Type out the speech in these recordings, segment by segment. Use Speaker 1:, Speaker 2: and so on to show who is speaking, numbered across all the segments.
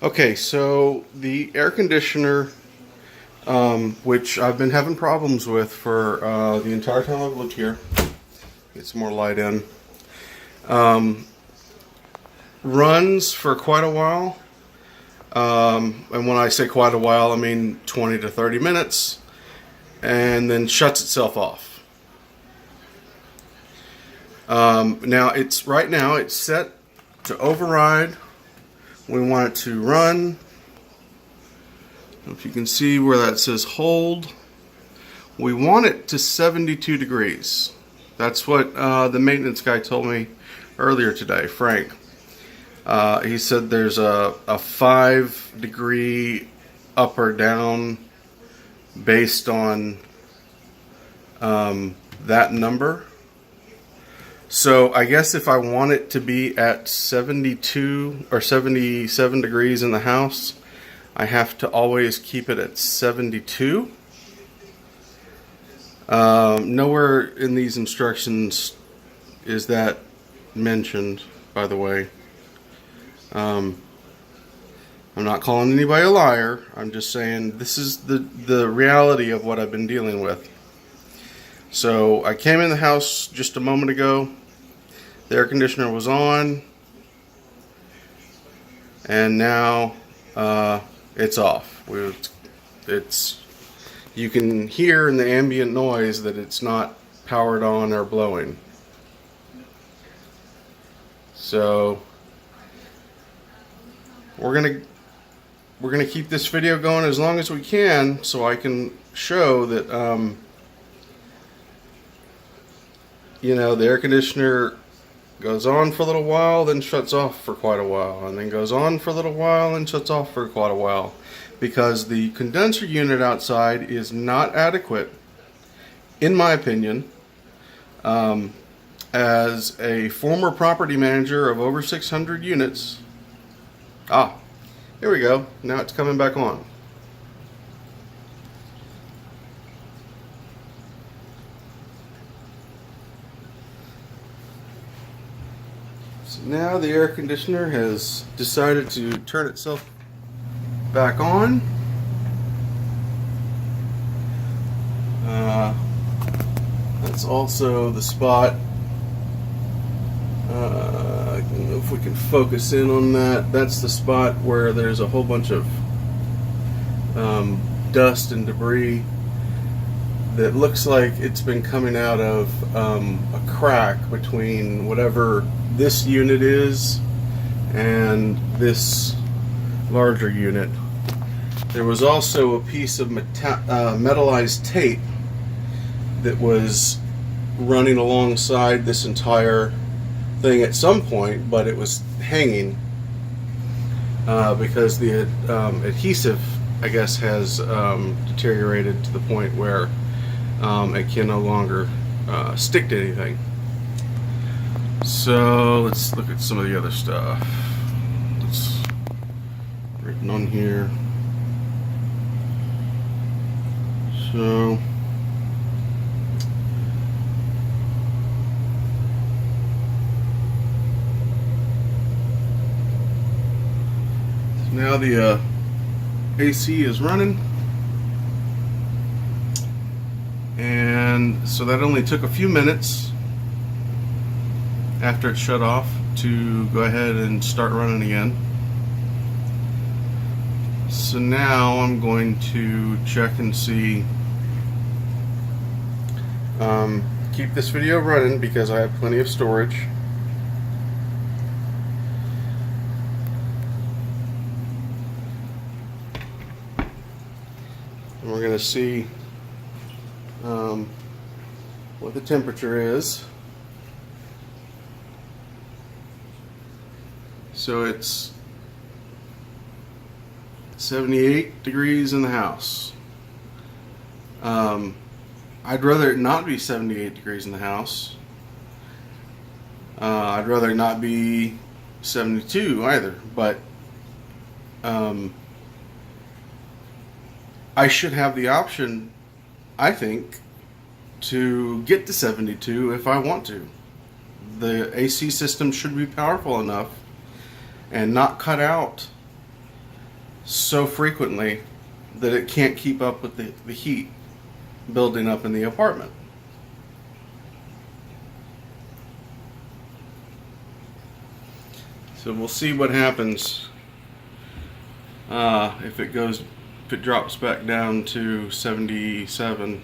Speaker 1: Okay, so the air conditioner, which I've been having problems with for the entire time I've lived here, get some more light in, runs for quite a while. And when I say quite a while, I mean 20 to 30 minutes, and then shuts itself off. Right now it's set to override. We want it to run. If you can see where that says hold, we want it to 72 degrees. That's what the maintenance guy told me earlier today, Frank. He said there's a 5-degree up or down based on that number. So I guess if I want it to be at 72 or 77 degrees in the house, I have to always keep it at 72. Nowhere in these instructions is that mentioned, by the way. I'm not calling anybody a liar. I'm just saying this is the reality of what I've been dealing with. So I came in the house just a moment ago. The air conditioner was on, and now it's off. You can hear in the ambient noise that it's not powered on or blowing. So we're gonna keep this video going as long as we can, so I can show that the air conditioner goes on for a little while, then shuts off for quite a while, and then goes on for a little while and shuts off for quite a while, because the condenser unit outside is not adequate, in my opinion. As a former property manager of over 600 units, here we go. Now it's coming back on. So now the air conditioner has decided to turn itself back on. That's also the spot. I don't know if we can focus in on that. That's the spot where there's a whole bunch of dust and debris that looks like it's been coming out of a crack between whatever this unit is and this larger unit. There was also a piece of metallized tape that was running alongside this entire thing at some point, but it was hanging because the adhesive, I guess, has deteriorated to the point where it can no longer stick to anything. So let's look at some of the other stuff. It's written on here. So now the AC is running, and so that only took a few minutes after it shut off to go ahead and start running again. So now I'm going to check and see, keep this video running because I have plenty of storage. And we're going to see what the temperature is. So it's 78 degrees in the house. I'd rather it not be 78 degrees in the house. I'd rather it not be 72 either, but I should have the option, I think, to get to 72 if I want to. The AC system should be powerful enough and not cut out so frequently that it can't keep up with the heat building up in the apartment. So we'll see what happens if it drops back down to 77,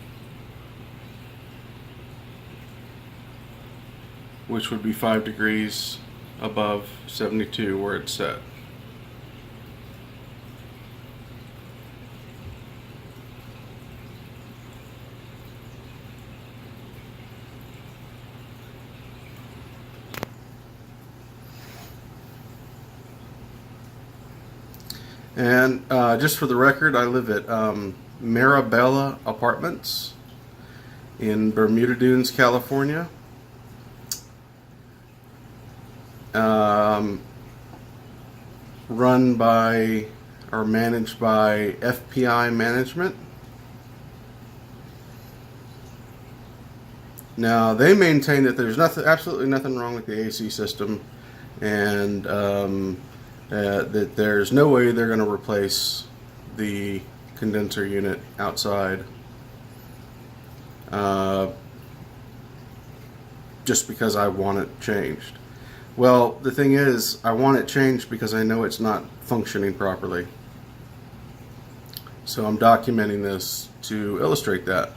Speaker 1: which would be 5 degrees above 72 where it's set. And just for the record, I live at Marabella Apartments in Bermuda Dunes, California. Run by or managed by FPI Management. Now, they maintain that there's absolutely nothing wrong with the AC system, and that there's no way they're going to replace the condenser unit outside just because I want it changed. Well, the thing is, I want it changed because I know it's not functioning properly. So I'm documenting this to illustrate that.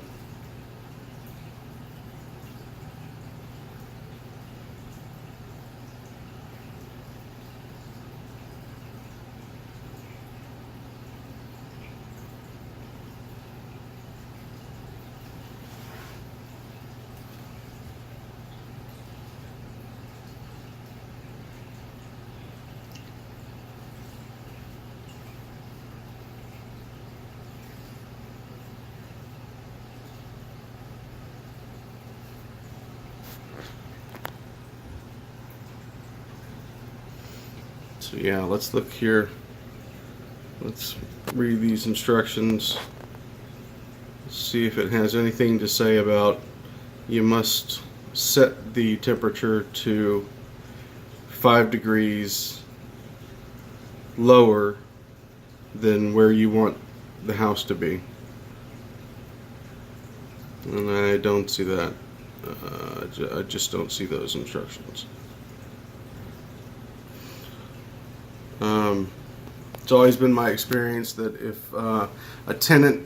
Speaker 1: So yeah, let's look here. Let's read these instructions. See if it has anything to say about you must set the temperature to 5 degrees lower than where you want the house to be. And I don't see that. I just don't see those instructions. It's always been my experience that if a tenant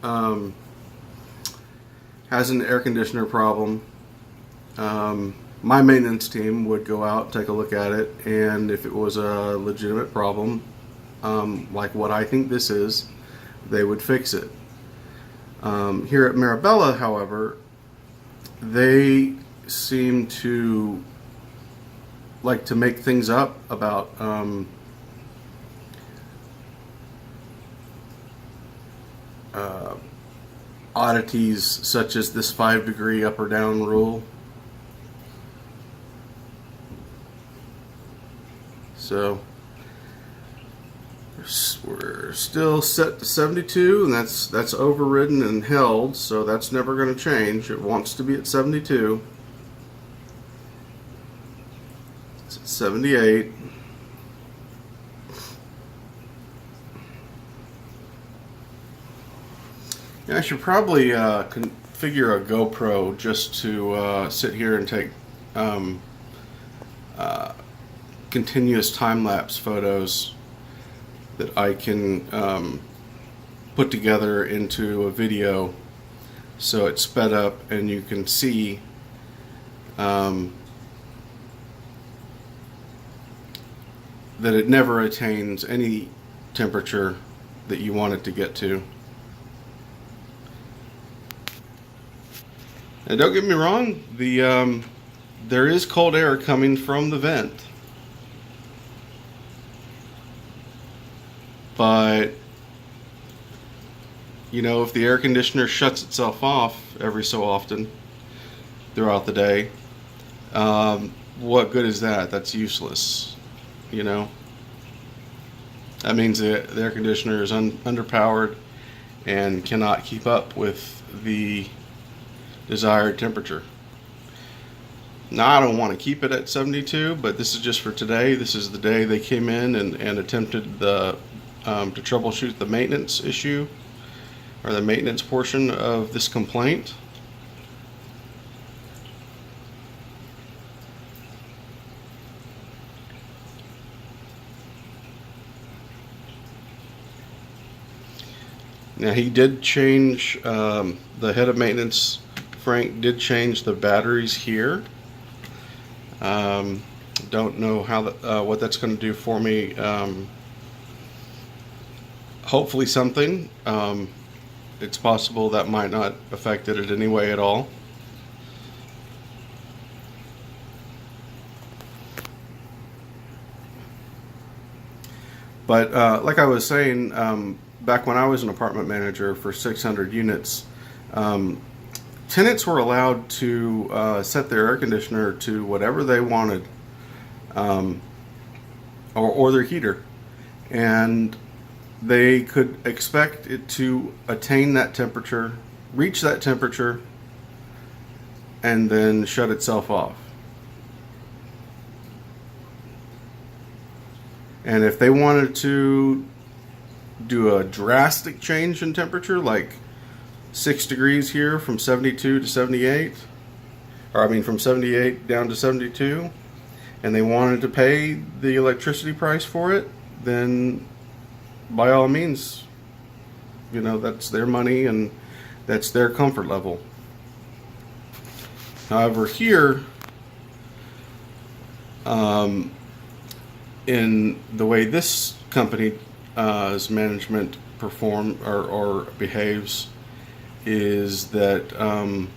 Speaker 1: has an air conditioner problem, my maintenance team would go out, take a look at it, and if it was a legitimate problem, like what I think this is, they would fix it. Here at Marabella, however, they seem to like to make things up about oddities such as this 5 degree up or down rule. So we're still set to 72, and that's overridden and held, so that's never going to change. It wants to be at 72. It's at 78. Yeah, I should probably configure a GoPro just to sit here and take continuous time-lapse photos that I can put together into a video so it's sped up and you can see that it never attains any temperature that you want it to get to. Now, don't get me wrong, there is cold air coming from the vent, but you know, if the air conditioner shuts itself off every so often throughout the day, what good is that? That's useless, you know. That means the air conditioner is underpowered and cannot keep up with the desired temperature. Now, I don't want to keep it at 72, but this is just for today. This is the day they came in and attempted the to troubleshoot the maintenance issue or the maintenance portion of this complaint. Now he did change, the head of maintenance, Frank, did change the batteries here. Don't know how what that's going to do for me. Hopefully something. It's possible that might not affect it in any way at all. But like I was saying, back when I was an apartment manager for 600 units, tenants were allowed to set their air conditioner to whatever they wanted, or their heater, and they could expect it to attain that temperature, reach that temperature, and then shut itself off. And if they wanted to do a drastic change in temperature, like 6 degrees here from 72 to 78, or I mean from 78 down to 72, and they wanted to pay the electricity price for it, then by all means, you know, that's their money and that's their comfort level. However, here, in the way this company's management or behaves, is that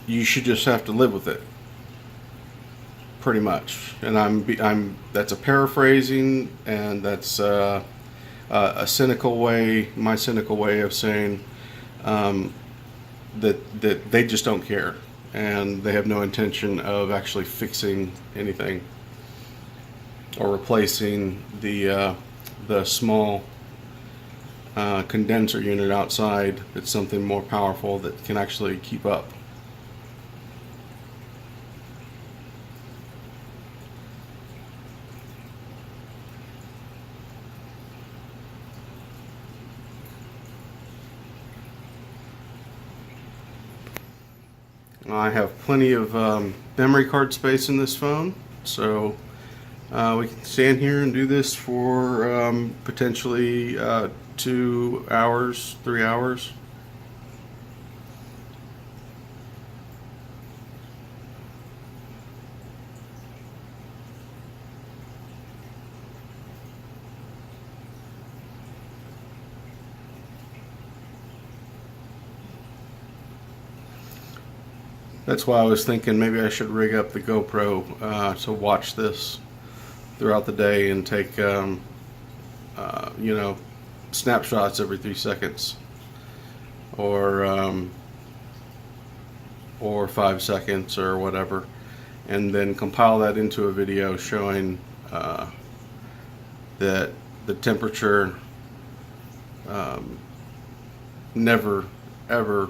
Speaker 1: you should just have to live with it, pretty much. And that's a paraphrasing, and that's a cynical way, my cynical way of saying that they just don't care, and they have no intention of actually fixing anything or replacing the small condenser unit outside. It's something more powerful that can actually keep up. I have plenty of memory card space in this phone, so we can stand here and do this for potentially 2 hours, 3 hours. That's why I was thinking maybe I should rig up the GoPro to watch this throughout the day and take, you know, snapshots every 3 seconds, or 5 seconds, or whatever, and then compile that into a video showing that the temperature never ever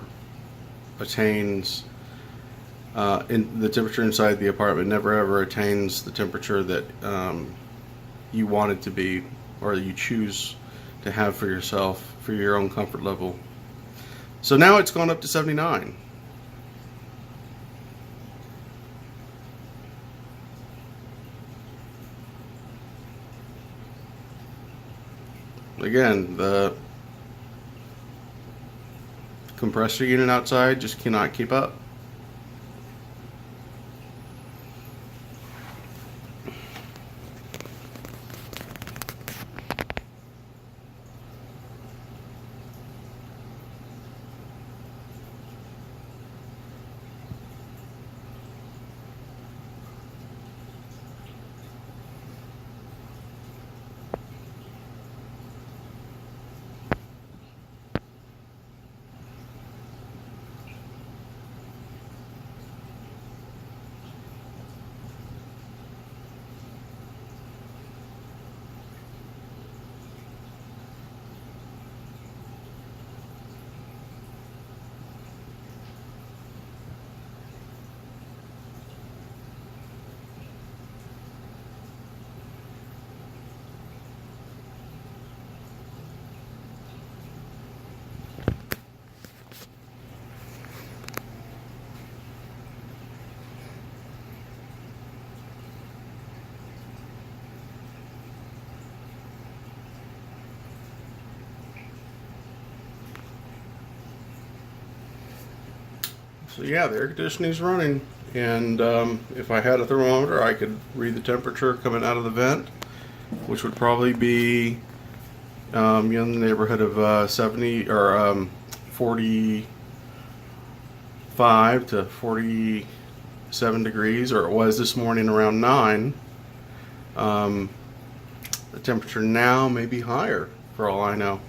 Speaker 1: attains. The temperature inside the apartment never ever attains the temperature that you want it to be, or you choose to have for yourself, for your own comfort level. So now it's gone up to 79. Again, the compressor unit outside just cannot keep up. So yeah, the air conditioning is running, and if I had a thermometer, I could read the temperature coming out of the vent, which would probably be in the neighborhood of 70 or 45 to 47 degrees, or it was this morning around 9. The temperature now may be higher, for all I know.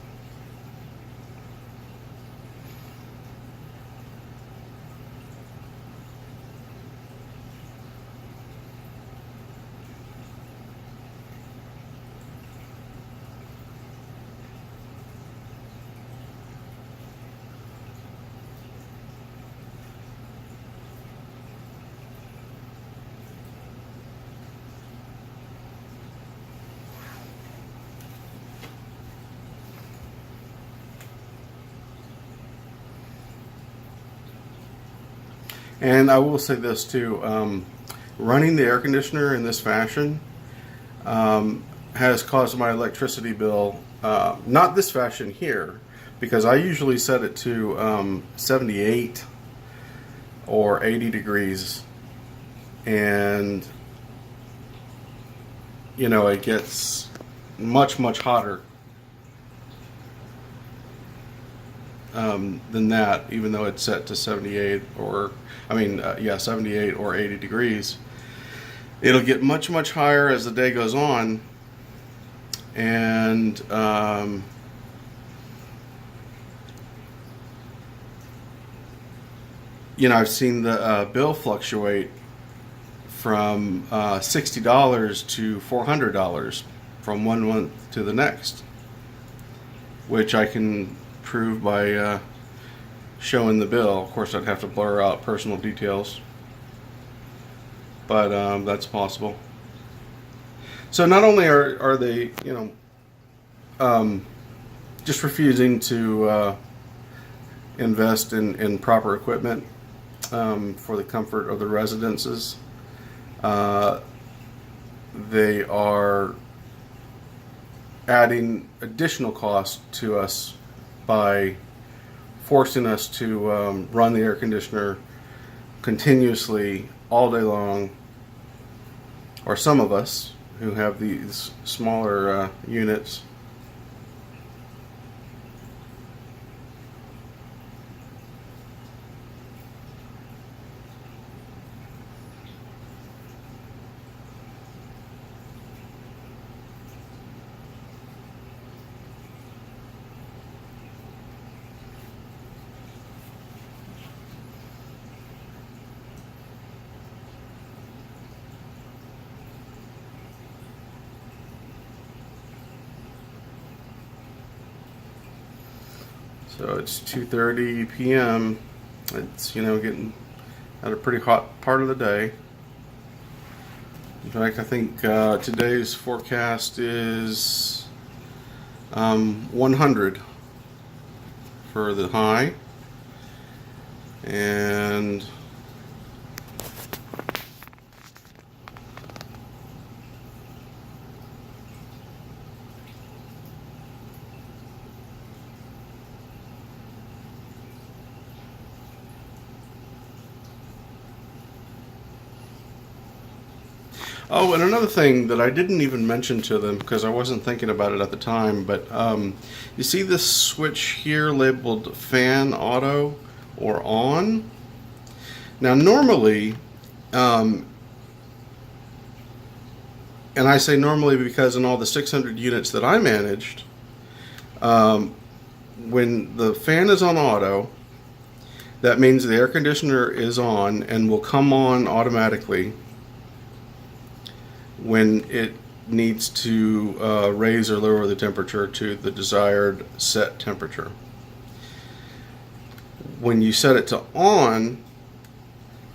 Speaker 1: And I will say this too, running the air conditioner in this fashion has caused my electricity bill, not this fashion here, because I usually set it to 78 or 80 degrees, and you know, it gets much hotter than that, even though it's set to 78 or 78 or 80 degrees. It'll get much higher as the day goes on, and you know, I've seen the bill fluctuate from $60 to $400 from one month to the next, which I can prove by showing the bill. Of course, I'd have to blur out personal details, but that's possible. So not only are they, you know, just refusing to invest in proper equipment for the comfort of the residences, they are adding additional cost to us by forcing us to run the air conditioner continuously all day long, or some of us who have these smaller units. So it's 2:30 p.m. It's, you know, getting at a pretty hot part of the day. In fact, I think today's forecast is 100 for the high, and oh, and another thing that I didn't even mention to them because I wasn't thinking about it at the time, but you see this switch here labeled fan auto or on? Now normally, and I say normally because in all the 600 units that I managed, when the fan is on auto, that means the air conditioner is on and will come on automatically when it needs to raise or lower the temperature to the desired set temperature. When you set it to on,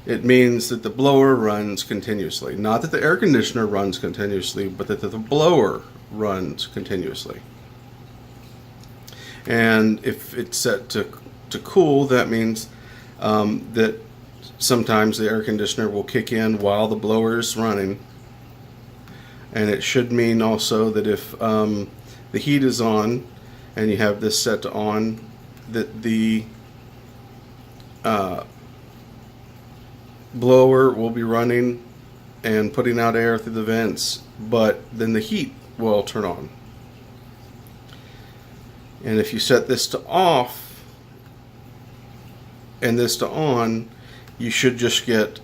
Speaker 1: it means that the blower runs continuously. Not that the air conditioner runs continuously, but that the blower runs continuously. And if it's set to cool, that means that sometimes the air conditioner will kick in while the blower is running. And it should mean also that if the heat is on and you have this set to on, that the blower will be running and putting out air through the vents, but then the heat will turn on. And if you set this to off and this to on, you should just get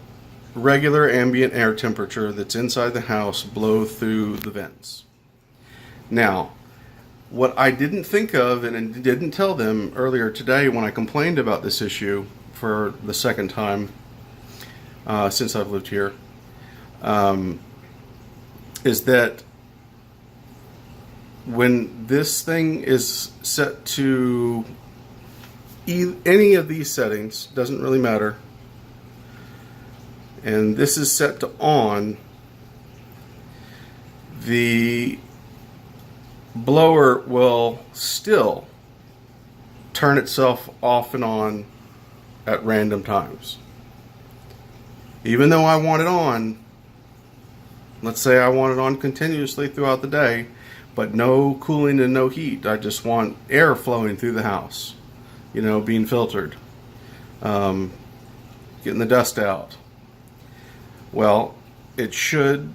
Speaker 1: regular ambient air temperature that's inside the house blow through the vents. Now, what I didn't think of and didn't tell them earlier today when I complained about this issue for the second time since I've lived here, is that when this thing is set to any of these settings, doesn't really matter, and this is set to on, the blower will still turn itself off and on at random times. Even though I want it on, let's say I want it on continuously throughout the day, but no cooling and no heat. I just want air flowing through the house, you know, being filtered, getting the dust out. Well, it should,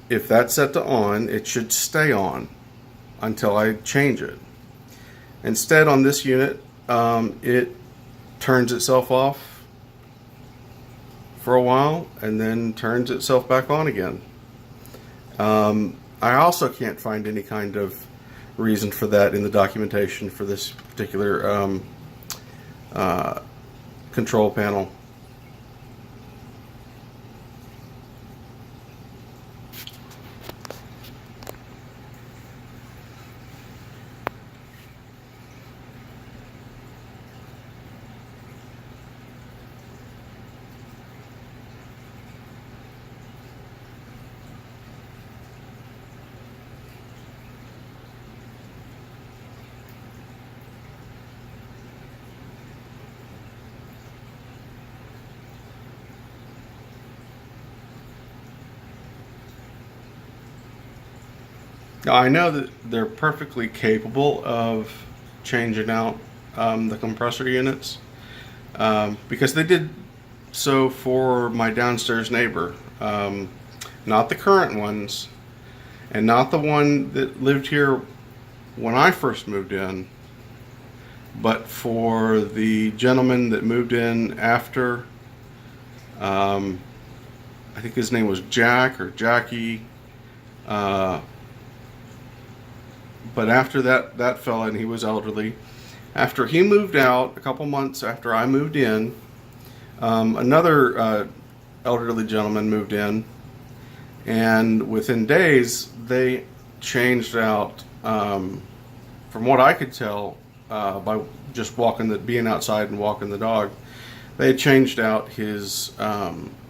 Speaker 1: if that's set to on, it should stay on until I change it. Instead, on this unit, it turns itself off for a while and then turns itself back on again. I also can't find any kind of reason for that in the documentation for this particular control panel. Now, I know that they're perfectly capable of changing out the compressor units because they did so for my downstairs neighbor. Not the current ones and not the one that lived here when I first moved in, but for the gentleman that moved in after, I think his name was Jack or Jackie, but after that fella, and he was elderly, after he moved out, a couple months after I moved in, another elderly gentleman moved in, and within days they changed out, from what I could tell by just being outside and walking the dog, they had changed out his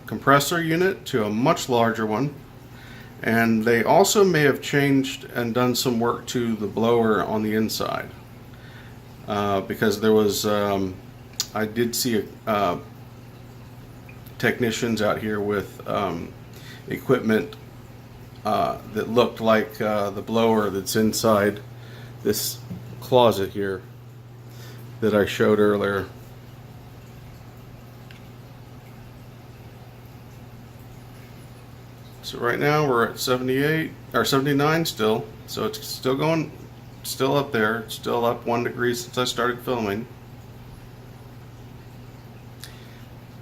Speaker 1: compressor unit to a much larger one. And they also may have changed and done some work to the blower on the inside, because there was, I did see technicians out here with equipment that looked like the blower that's inside this closet here that I showed earlier. So right now we're at 78 or 79 still, so it's still going, still up there. It's still up 1 degree since I started filming,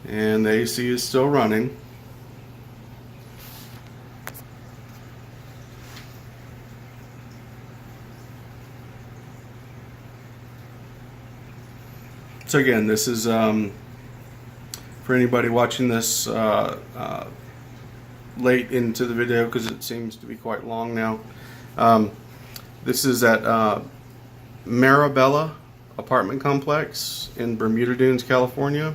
Speaker 1: and the AC is still running. So again, this is for anybody watching this late into the video, because it seems to be quite long now. This is at Marabella apartment complex in Bermuda Dunes, California,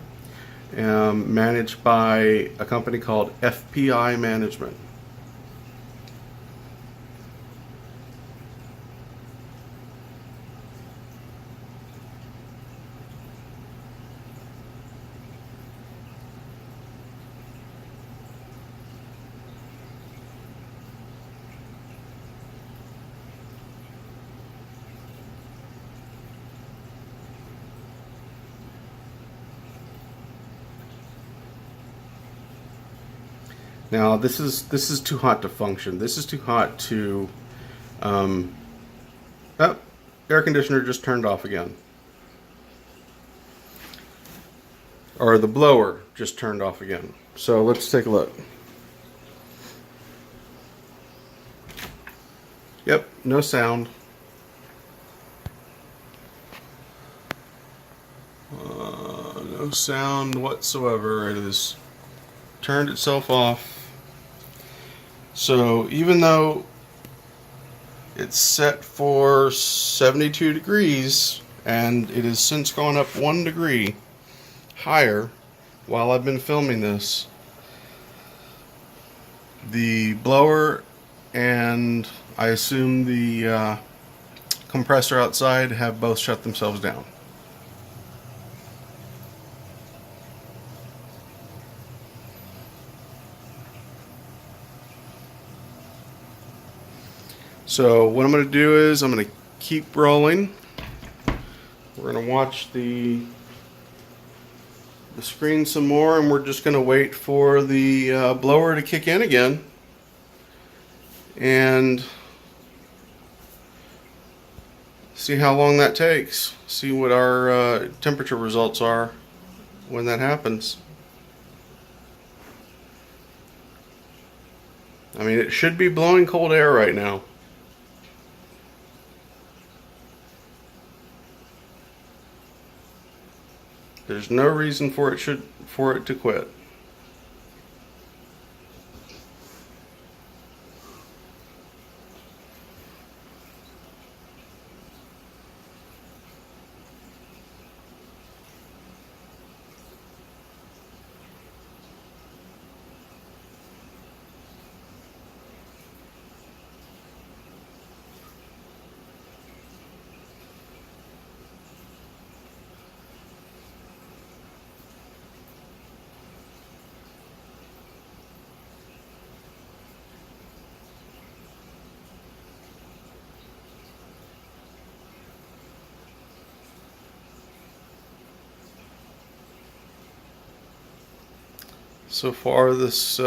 Speaker 1: managed by a company called FPI Management. Now this is too hot to function. This is too hot to. Oh, air conditioner just turned off again. Or the blower just turned off again. So let's take a look. Yep, no sound. No sound whatsoever. It has turned itself off. So even though it's set for 72 degrees and it has since gone up 1 degree higher while I've been filming this, the blower and I assume the compressor outside have both shut themselves down. So what I'm going to do is I'm going to keep rolling. We're going to watch the screen some more, and we're just going to wait for the blower to kick in again and see how long that takes. See what our temperature results are when that happens. I mean, it should be blowing cold air right now. There's no reason for it to quit. So far, this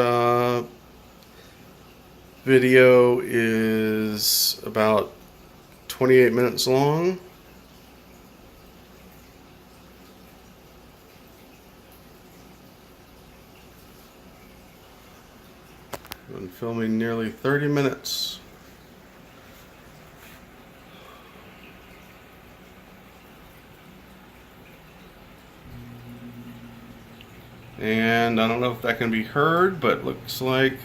Speaker 1: video is about 28 minutes long. I've been filming nearly 30 minutes. And I don't know if that can be heard, but looks like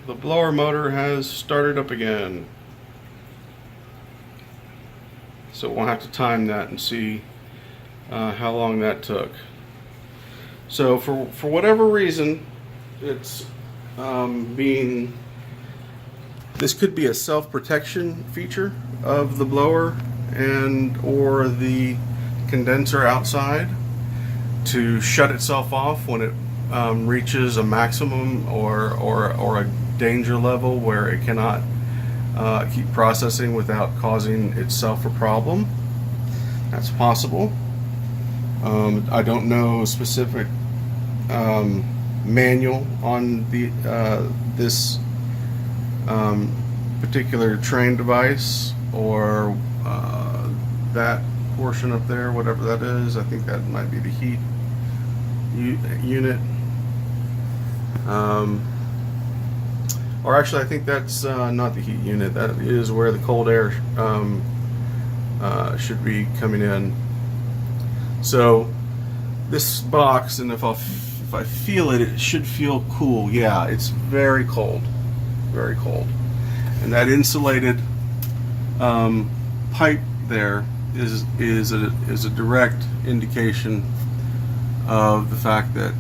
Speaker 1: the blower motor has started up again. So we'll have to time that and see how long that took. So for whatever reason, it's this could be a self-protection feature of the blower and or the condenser outside to shut itself off when it reaches a maximum or a danger level where it cannot keep processing without causing itself a problem. That's possible. I don't know a specific manual on the this particular train device or that portion up there, whatever that is. I think that might be the heat unit. Or actually, I think that's not the heat unit. That is where the cold air should be coming in. So this box, and if I feel it, it should feel cool. Yeah, it's very cold, very cold. And that insulated pipe there is a direct indication of the fact that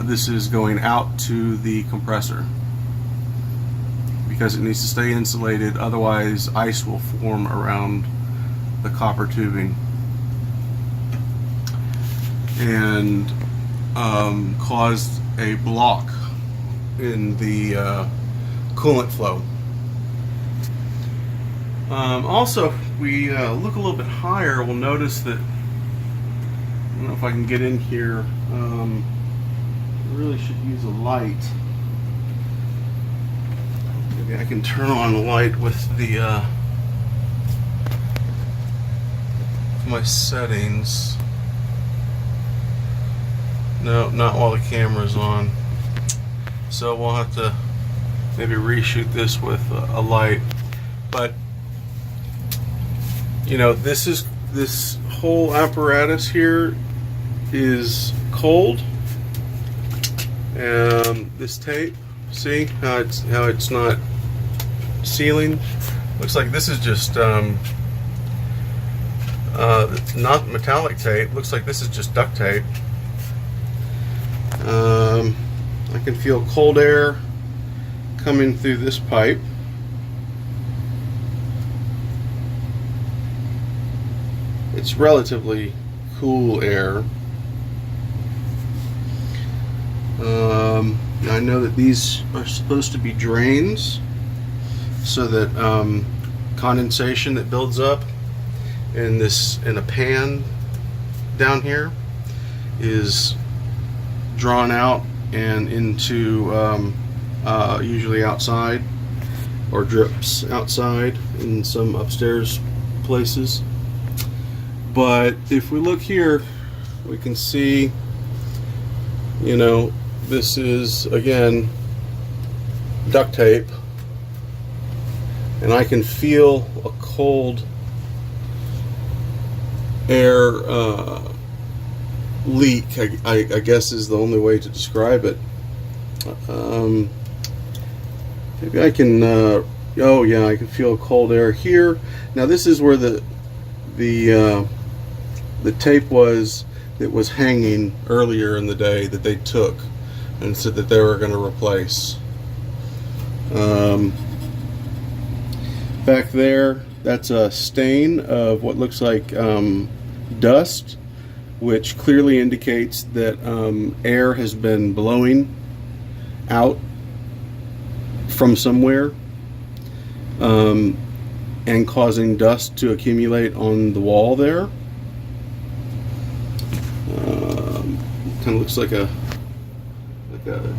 Speaker 1: this is going out to the compressor because it needs to stay insulated, otherwise ice will form around the copper tubing and cause a block in the coolant flow. Also, if we look a little bit higher, we'll notice that, I don't know if I can get in here really should use a light. Maybe I can turn on the light with the my settings. No, not while the camera's on. So we'll have to maybe reshoot this with a light. But you know, this whole apparatus here is cold. This tape, see how it's not sealing? Looks like this is just not metallic tape. Looks like this is just duct tape. I can feel cold air coming through this pipe. It's relatively cool air. I know that these are supposed to be drains so that condensation that builds up in a pan down here is drawn out and into usually outside, or drips outside in some upstairs places. But if we look here, we can see, you know, this is again duct tape, and I can feel a cold air leak, I guess is the only way to describe it. Maybe I can oh yeah, I can feel cold air here. Now this is where the tape was that was hanging earlier in the day that they took and said that they were going to replace. Back there, that's a stain of what looks like dust, which clearly indicates that air has been blowing out from somewhere and causing dust to accumulate on the wall there. Kind of looks like a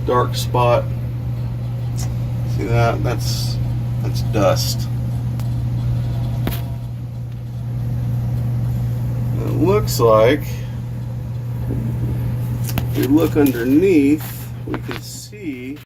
Speaker 1: dark spot. See that? That's dust. It looks like if we look underneath, we can see